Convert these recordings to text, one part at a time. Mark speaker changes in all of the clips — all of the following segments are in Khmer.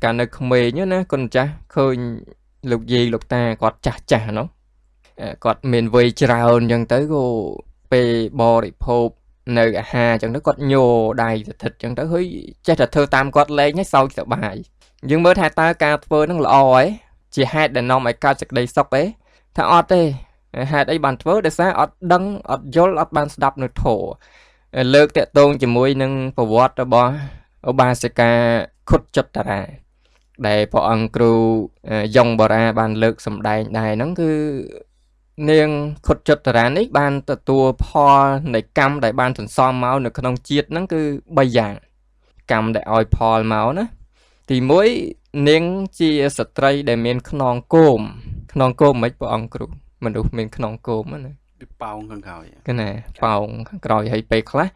Speaker 1: cả nơi không mê nhớ nè con cha khơi lục gì lục ta quạt chả chả nó quạt miền vây trào chẳng tới cô pe bò đi phô nơi hà chẳng tới quạt nhô đầy thịt chẳng tới hơi chết là thơ tam quạt lấy nhé sau cái bài nhưng mới hai ta ca phơi nó lò ấy chỉ hai để nó mày cao chặt đầy sọc ấy thằng ọt đi hai đấy bàn phơi để sáng ọt đắng ọt dốt ọt bàn đập nửa thổ lược tệ tôn chỉ môi nâng phổ quát đó bò ở ba sẽ ca khut chất ra để phò ăn cừu dòng bò ra bàn lược sầm đài đài nó cứ niềng khut chất ra nít bàn tua phòในกำได้bànถึงซ้อมเมาในขนมจีดนั่นคือใบอย่างกำได้ออยพอเมานะthì mỗi niềng chia sợi dây để miền khnon côm mấy phò ăn cừu mình đủ miền khnon côm á
Speaker 2: bao khăn khảo
Speaker 1: cái này bao rồi hay bê khá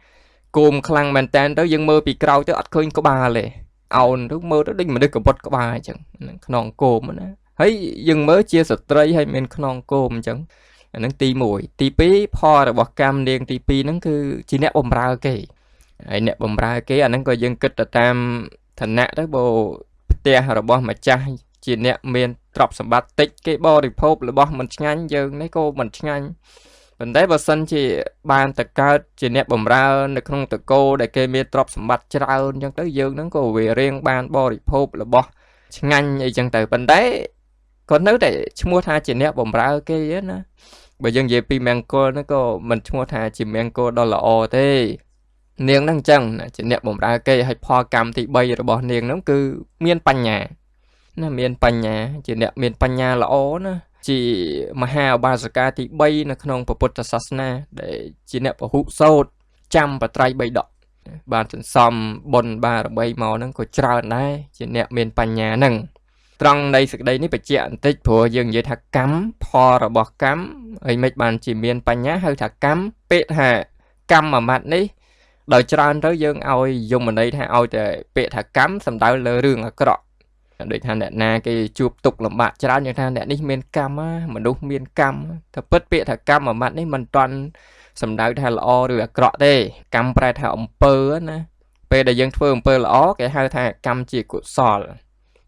Speaker 1: cùm khăn mình tên tới dân mơ bị cầu tới ắt khơi có ba lệ ảo nước mơ đó đinh mà được có bật có ba chẳng non cùm á thấy dân mới chia sẻ tray hay mình non cùm chẳng nó tì mùi tì pí pho rồi bọt cam điên tì pí nó cứ chỉ nẹp bầm ra cái ấy nẹp bầm ra cái anh nó coi dân kịch là tam thành nạ đó bộ tia rồi bò mà cha chỉ nẹp miền trọc sầm bát tích cái bò thì phốp là bò mình nhanh dân mấy cô mình nhanh vấn đề bờ sân chỉ bàn tự cao chỉ nẹp bầm ra được không tự cô để kê miệt trọc sầm bát trao nhưng tới dương nó có về riêng bàn bò thì phốp là bò nhanh như chẳng từ vấn đề còn nếu để mua tha chỉ nẹp bầm ra cái á nó bởi dân về pi mango nó có mình mua tha chỉ mango đó là o thế niềng năng chăng chỉ nẹp bầm ra cái hay pho cam thì bay rồi bò niềng nó cứ miên pan nhà nó miên pan nhà chỉ nẹp miên pan nhà là o nó chỉ mà hai ba giờ ca thì bay nó không có bút sát na để chỉ nẹp vào hút sâu trăm và trai bay đỏ bàn chân xòm bồn ba rồi bay màu nó có trao này chỉ nẹp miền pan nhà nằng trong đây sự đây ní phải chẹn tích của dương vậy thạc cắm pho rồi bọt cắm ấy mấy bàn chỉ miền pan nhá hơi thạc cắm pet hạ cắm mà mặt ní đời trao tới dương oi dùng mình đây thay oi để pet thạc cắm sầm đau lơ rương ở cái để than đạn na cái chụp tục làm bạn cho như than đạn đi miền cam á mình đúng miền cam thật bất biệt thật cam mà bạn ấy mình toàn sầm đau thay là o được cọ đây cam prai thay ông pơ á nè pe để dân phơi ông pơ là ó cái hai thay cam chỉ của sò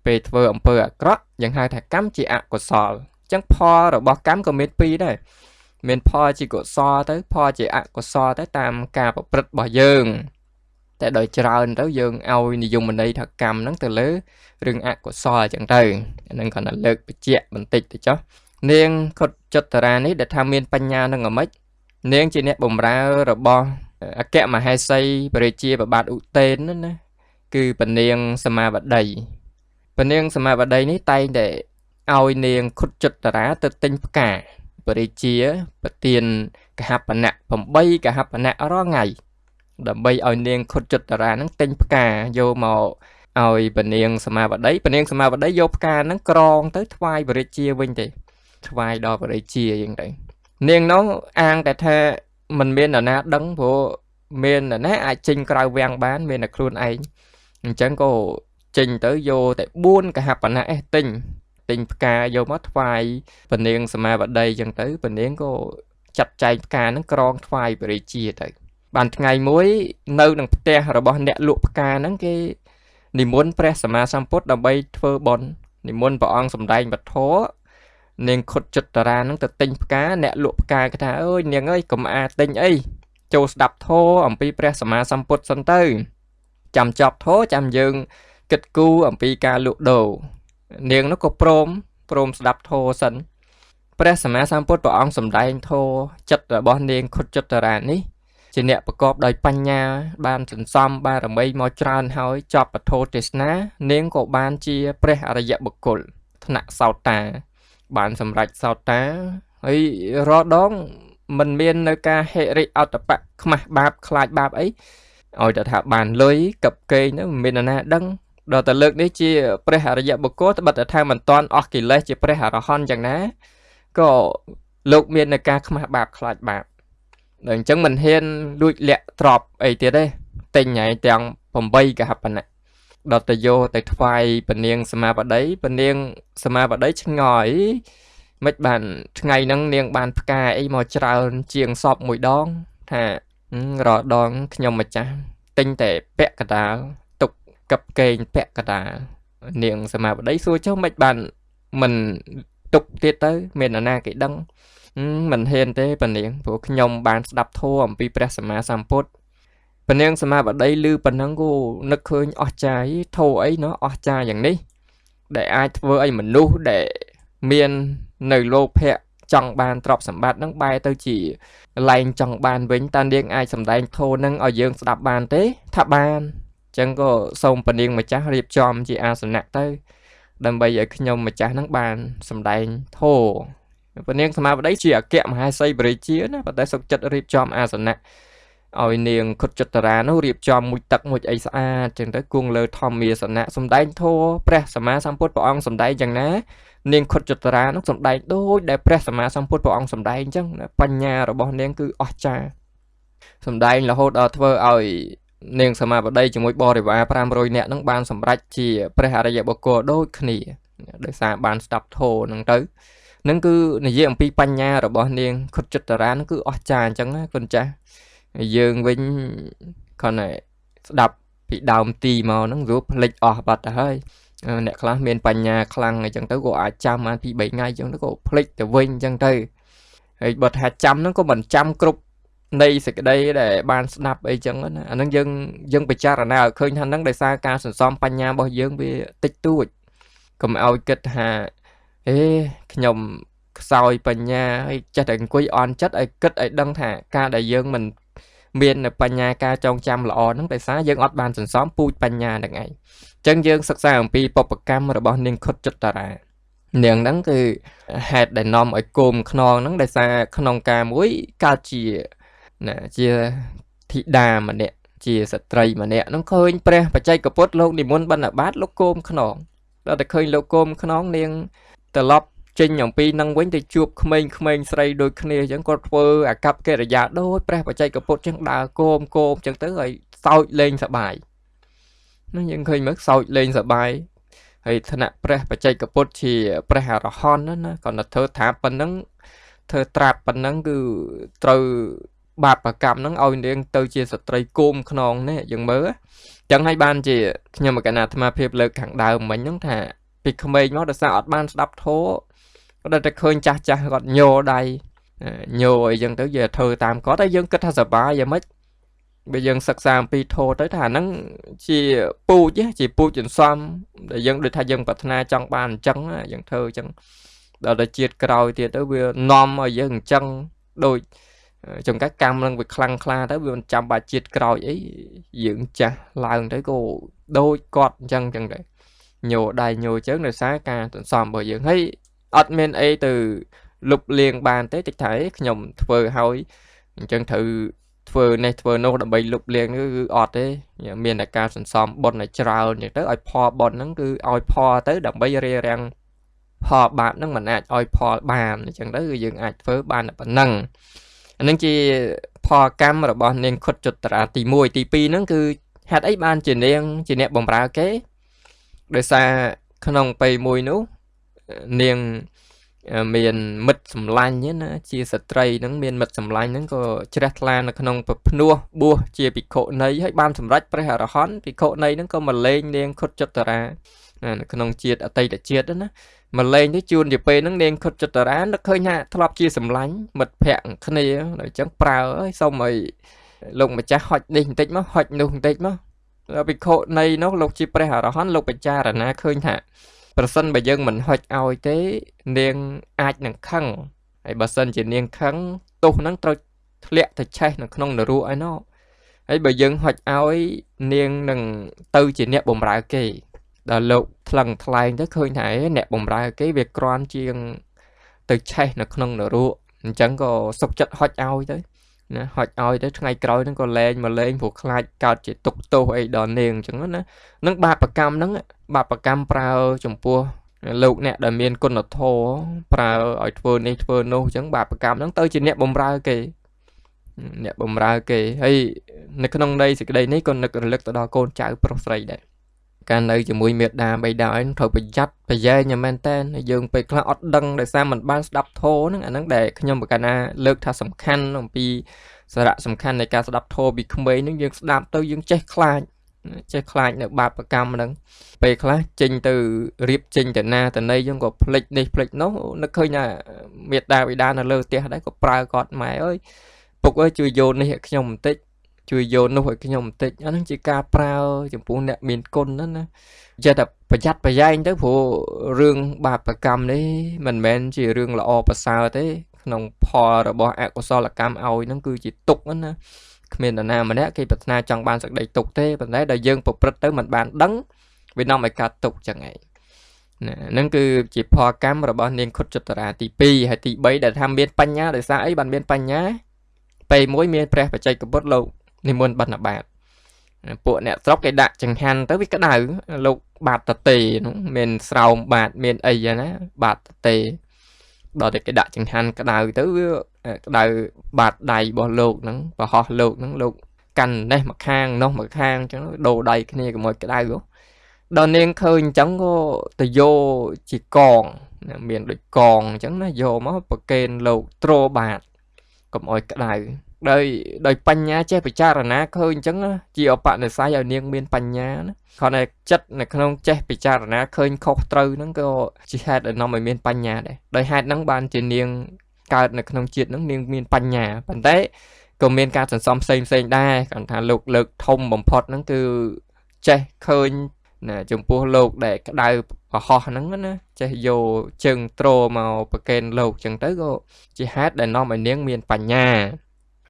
Speaker 1: pe phơi ông pơ cọ dân hai thay cam chỉ ạ của sò chẳng pho rồi bỏ cam của miền pi đây miền pho chỉ của sò tới pho chỉ ạ của sò tới tam cà và bật bỏ dương tại đời trao tới dương ao dùng mình đây thật cầm nó từ lứa rừng ác của soi chẳng từ nên còn là lực chẹt bình tịch thì chó nên có chất ra ní để tham miên pan nha nó ngầm mấy nên chỉ nét bùng ra rồi bo kẹo mà hai xây bề chia và bạt ụ tên đó nè cứ bình niên sama vật đầy bình niên sama vật đầy ní tay để ao niên khut chất ra từ tinh cả bề chia và tiền cả hạt bản nạ phòng bay cả hạt bản nạ ở đó ngày đầm bay ao niên khut chất ra nó tinh cả vô màu ôi bình yên sama vật đấy vô ca nó con tới vai và chia vinh thì vai đo và chia như vậy nên nó ăn tại thế mình miền là na đấng vô miền là nát ai trình cào vàng bán miền là khuôn ấy chẳng có trình tới vô tại buôn cả hạt bản nãy tình ca vô mất vai bình yên sama vật đây chẳng tới bình yên có chặt chạy ca nó con vai và chia tới bàn ngày muối nơi đằng te rồi bọn nẹt lụa ca nó cái niệm muốn press sama samput đầm bay thơ bòn niệm muốn bỏ ăn sầm đay bật thố nên khốt chật ra nó tự tinh cá nẹt lụa cá cái thà ơi niềng ơi cầm a tinh ấy châu đập thô ẩm pi press sama samput sân tư chầm chọc thố chầm dương kịch cu ẩm pi ca lụa đồ niềng nó có prom đập thô sân press sama samput bỏ ăn sầm đay thô chật là bọn niềng khốt chật ra ní chỉ nèประกอบដោយបញ្ញាបានសន្សំបារមីមកច្រើនហើយចប់ពធទេសនានាងក៏បានជាព្រះអរិយបុគ្គលថ្នាក់សោតាបានសម្រេចសោតាហើយរដងមិនមាននៅការហិរិអតបៈខ្មាស់បាបខ្លាចបាបអីឲ្យតែថាបានលុយកັບកេងនោះមិនមានណាដឹងដល់តែលើកនេះជាព្រះអរិយបុគ្គលត្បិតតែថាមិនតាន់អស់កិលេសជាព្រះអរហន្តយ៉ាងណាក៏លោកមាននៅការខ្មាស់បាបខ្លាចបាបđừng chẳng mình hiên đuôi lẹ trọp ấy tiệt đấy tình nhảy tiếng phòng bay cả hạt này đợt tới vô tới phai bên niên sama vào đấy chẳng ngồi mấy bạn ngày nắng niên bàn ca ấy mò trào chiềng sọp mũi đón thà rồi đón nhom mà cha tinh tệ pẹ cả đá tục cặp kênh pẹ cả đá នាងសមាបតីសួរចុះមិនបានមិនទុកទៀតទៅមានអាណាគេដឹងមិនហ៊ានទេប៉នាងព្រោះខ្ញុំបានស្ដាប់ធម៌អំពីព្រះសម្មាសម្ពុទ្ធប៉នាងសមាបតីឮប៉ុណ្ណឹងគូនឹកឃើញអស្ចារ្យធម៌អីណោះអស្ចារ្យយ៉ាងនេះដែលអាចធ្វើឲ្យមនុស្សដែលមាននៅលោកភៈចង់បានទ្រព្យសម្បត្តិនឹងបែរទៅជាលែងចង់បានវិញតើនាងអាចសម្ដែងធម៌នឹងឲ្យយើងស្ដាប់បានទេថាបានចឹងក៏សូមប៉នាងម្ចាស់រៀបចំជាអាសនៈទៅដើម្បីឲ្យខ្ញុំម្ចាស់នឹងបានសម្ដែងធម៌ប៉នាងសមាបតីជាអគ្គមហេសីបរិជាណាប៉ុន្តែសុខចិត្តរៀបចំអាសនៈឲ្យនាងខុតចតរានោះរៀបចំមួយទឹកមួយអីស្អាតចឹងទៅគង់លើធម្មាសនៈសម្ដែងធម៌ព្រះសម្មាសម្ពុទ្ធព្រះអង្គសម្ដែងយ៉ាងណានាងខុតចតរានោះសម្ដែងដូចដែលព្រះសម្មាសម្ពុទ្ធព្រះអង្គសម្ដែងចឹងបញ្ញារបស់នាងគឺអស្ចារ្យសម្ដែងរហូតដល់ធ្វើឲ្យនាងសមាបតីជាមួយបរិវារ500នាក់នឹងបានសម្រេចជាព្រះអរិយបុគ្គលដូចគ្នាដោយសារបានស្ដាប់ធម៌ហ្នឹងទៅនឹងគឺនិយាយអំពីបញ្ញារបស់នាងខុតចតរានឹងគឺអស្ចារ្យអញ្ចឹងណាគុណចាស់យើងវិញគ្រាន់តែស្ដាប់ពីដើមទីមកហ្នឹងរួចផ្លេចអស់បាត់ទៅហើយអ្នកខ្លះមានបញ្ញាខ្លាំងអញ្ចឹងទៅក៏អាចចាំបានពី3ថ្ងៃអញ្ចឹងទៅក៏ផ្លេចទៅវិញអញ្ចឹងទៅហើយបើថាចាំហ្នឹងក៏មិនចាំគ្រប់នៃសេចក្តីដែលបានស្ដាប់អីចឹងណាអាហ្នឹងយើងពិចារណាឲ្យឃើញថាហ្នឹងដោយសារការសន្សំបញ្ញារបស់យើងវាតិចតួចកុំឲ្យគិតថាខ្ញុំខ្សោយបញ្ញាហើយចេះតែអង្គុយអន់ចិត្តឲ្យគិតឲ្យដឹងថាការដែលយើងមិនមានបញ្ញាការចងចាំល្អហ្នឹងដោយសារយើងអត់បានសន្សំពូជបញ្ញាហ្នឹងឯងចឹងយើងសិក្សាអំពីបព្វកម្មរបស់នាងខុតចតរានាងហ្នឹងគឺហេតុដែលនាំឲ្យគោមខ្នងហ្នឹងដោយសារក្នុងការមួយកើតជាធីតាម្នាក់ជាស្ត្រីម្នាក់ហ្នឹងឃើញព្រះបច្ចេកពុទ្ធលោកនិមន្តបណ្ឌបាតលោកគោមខ្នងដល់តែឃើញលោកគោមខ្នងនាងត្រឡប់ចេញអំពីនឹងវិញទៅជួបក្មេងស្រីដូចគ្នាអញ្ចឹងគាត់ធ្វើអាកប្បកិរិយាដូចព្រះបច្ចេកពុទ្ធអញ្ចឹងដើរគោមអញ្ចឹងទៅឲ្យសោចលេងសប្បាយណាយើងឃើញមើលសោចលេងសប្បាយហើយឋានៈព្រះបច្ចេកពុទ្ធជាព្រះអរហន្តណាគាត់ទៅធ្វើត្រាប់ប៉ុណ្ណឹងធ្វើត្រាប់ប៉ុណ្ណឹងគឺត្រូវបាបកម្មហ្នឹងឲ្យនាងទៅជាស្ត្រីគោមខ្នងនេះយើងមើលចឹងហើយបានជាខ្ញុំកណាអាត្មាភាពលើកខាងដើមមិញហ្នឹងថាពីក្មេងមកដោយសារអត់បានស្ដាប់ធម៌គាត់តែឃើញចាស់គាត់ញោដៃញោអីចឹងទៅយើងធ្វើតាមគាត់ហើយយើងគិតថាសប្បាយយ៉ាងម៉េចបើយើងសិក្សាអំពីធម៌ទៅថាហ្នឹងជាពូជជាពូជចន្សំដែលយើងដូចថាយើងប្រាថ្នាចង់បានអញ្ចឹងយើងធ្វើអញ្ចឹងដល់តែជាតិក្រោយទៀតទៅវានាំឲ្យយើងអញ្ចឹងដូចចង្កាក់កម្មនឹងវាខ្លាំងខ្លាទៅវាមិនចាំបាច់ជាតិក្រោយអីយើងចាស់ឡើងទៅក៏ដូចគាត់អញ្ចឹងទៅញោដៃញោជើងដោយសារការសន្សំរបស់យើងហើយអត់មានអីទៅលុបលាងបានទេតិចថាខ្ញុំធ្វើឲ្យអញ្ចឹងត្រូវធ្វើនេះធ្វើនោះដើម្បីលុបលាងគឺអត់ទេមានតែការសន្សំបុណ្យឲ្យច្រើនអញ្ចឹងទៅឲ្យផលបុណ្យហ្នឹងគឺឲ្យផលទៅដើម្បីរារាំងផលបាបហ្នឹងមិនអាចឲ្យផលបានអញ្ចឹងទៅគឺយើងអាចធ្វើបានតែប៉ុណ្ណឹងអានឹងជាផលកម្មរបស់នាងខុតចតរាទី1ទី2ហ្នឹងគឺហេតុអីបានជានាងជាអ្នកបម្រើគេដោយសារក្នុងពេលមួយនោះនាងមានមិត្តសម្លាញ់ណាជាស្ត្រីហ្នឹងមានមិត្តសម្លាញ់ហ្នឹងក៏ជ្រះថ្លានៅក្នុងភ្នោះបួសជាភិក្ខុនីហើយបានសម្រេចព្រះអរហន្តភិក្ខុនីហ្នឹងក៏មកលេងនាងខុតចតរានៅក្នុងជាតិអតីតជាតិណាមកលេងទៅជួនជាពេលហ្នឹងនាងខុតចតរានឹកឃើញថាធ្លាប់ជាសម្លាញ់មិត្តភក្តិគ្នាអញ្ចឹងប្រើឲ្យសុំឲ្យលោកម្ចាស់ហុចនេះបន្តិចមកហុចនោះបន្តិចមកភិក្ខុនីនោះលោកជាព្រះអរហន្តលោកពិចារណាឃើញថាប្រសិនបើយើងមិនហុចឲ្យទេនាងអាចនឹងខឹងហើយបើសិនជានាងខឹងទោសហ្នឹងត្រូវធ្លាក់ទៅឆេះនៅក្នុងនរកឯណោះហើយបើយើងហុចឲ្យនាងនឹងទៅជាអ្នកបម្រើគេដល់លោកថ្លឹងថ្លែងទៅឃើញថាអ្នកបម្រើគេវាក្រាន់ជាងទៅឆេះនៅក្នុងនរកអញ្ចឹងក៏សុខចិត្តហុចឲ្យទៅណាហុចឲ្យទៅថ្ងៃក្រោយហ្នឹងក៏លែងមកលេងព្រោះខ្លាចកើតជាទុកទោសអីដល់នាងអញ្ចឹងណានឹងបាបកម្មហ្នឹងបាបកម្មប្រើចំពោះលោកអ្នកដែលមានគុណធម៌ប្រើឲ្យធ្វើនេះធ្វើនោះអញ្ចឹងបាបកម្មហ្នឹងទៅជាអ្នកបម្រើគេហើយនៅក្នុងន័យសេចក្តីនេះក៏នឹករលឹកទៅដល់កូនចៅប្រុសស្រីដែរការនៅជាមួយមេដាបៃតាឯងត្រូវប្រយ័ត្នប្រយែងមែនតើយើងពេលខ្លះអត់ដឹងដោយសារមិនបានស្ដាប់ធម៌ហ្នឹងអាហ្នឹងដែលខ្ញុំប្រកាសណាលើកថាសំខាន់អំពីសារៈសំខាន់នៃការស្ដាប់ធម៌ពីក្មេងហ្នឹងយើងស្ដាប់ទៅយើងចេះខ្លាច ចេះខ្លាចនៅបាបកម្មហ្នឹងពេលខ្លះចេញទៅរៀបចេញទៅណាទៅណីយើងក៏ភ្លេចនេះភ្លេចនោះនឹកឃើញថាមេត្តាបិតានៅលើផ្ទះដែរក៏ប្រើគាត់ម៉ែអើយពុកអើយជួយយកនេះឲ្យខ្ញុំបន្តិចជួយយកនោះឲ្យខ្ញុំបន្តិចអាហ្នឹងជាការប្រើចំពោះអ្នកមានគុណណាចេះតែប្រយ័ត្នប្រយែងទៅព្រោះរឿងបាបកម្មនេះមិនមែនជារឿងល្អប្រសើរទេក្នុងផលរបស់អកុសលកម្មឲ្យហ្នឹងគឺជាទុក្ខណាគ្មាននរណាម្នាក់គេប្រាថ្នាចង់បានសេចក្តីទុក្ខទេប៉ុន្តែដល់យើងប្រព្រឹត្តទៅមិនបានដឹងវានាំឲ្យកើតទុក្ខចឹងឯងណាហ្នឹងគឺជាផលកម្មរបស់នាងខុតចតរាទី2ហើយទី3ដែលថាមានបញ្ញាដោយសារអីបានមានបញ្ញាពេលមួយមានព្រះបច្ចេកពុទ្ធលោកនិមន្តបិណ្ឌបាតពួកអ្នកស្រុកគេដាក់ចង្ហាន់ទៅវាក្តៅលោកបាតតទេនោះមានស្រោមបាតមានអីណាបាតតទេដល់តែគេដាក់ចង្ហាន់ក្តៅទៅវាក្តៅបាតដៃរបស់លោកហ្នឹងប្រហោះលោកហ្នឹងលោកកាន់នេះមកខាងនោះមកខាងអញ្ចឹងដូរដៃគ្នាកុំឲ្យក្តៅដល់នាងឃើញអញ្ចឹងក៏ទៅយកជាកងមានដូចកងអញ្ចឹងណាយកមកប្រកេនលោកទ្របាតកុំឲ្យក្តៅដោយបញ្ញាចេះពិចារណាឃើញអញ្ចឹងជាអបនិស្ស័យឲ្យនាងមានបញ្ញាណាគ្រាន់តែចិត្តនៅក្នុងចេះពិចារណាឃើញខុសត្រូវហ្នឹងក៏ជាហេតុឲ្យនាំឲ្យមានបញ្ញាដែរដោយហេតុហ្នឹងបានជានាងកើតនៅក្នុងជាតិហ្នឹងនាងមានបញ្ញាប៉ុន្តែក៏មានការសន្សំផ្សេងដែរគាត់ថាលោកលើកធំបំផុតហ្នឹងគឺចេះឃើញណាចំពោះលោកដែលក្តៅប្រហោះហ្នឹងណាចេះយកជើងទ្រមកប្រកេនលោកអញ្ចឹងទៅក៏ជាហេតុដែលនាំឲ្យនាងមានបញ្ញា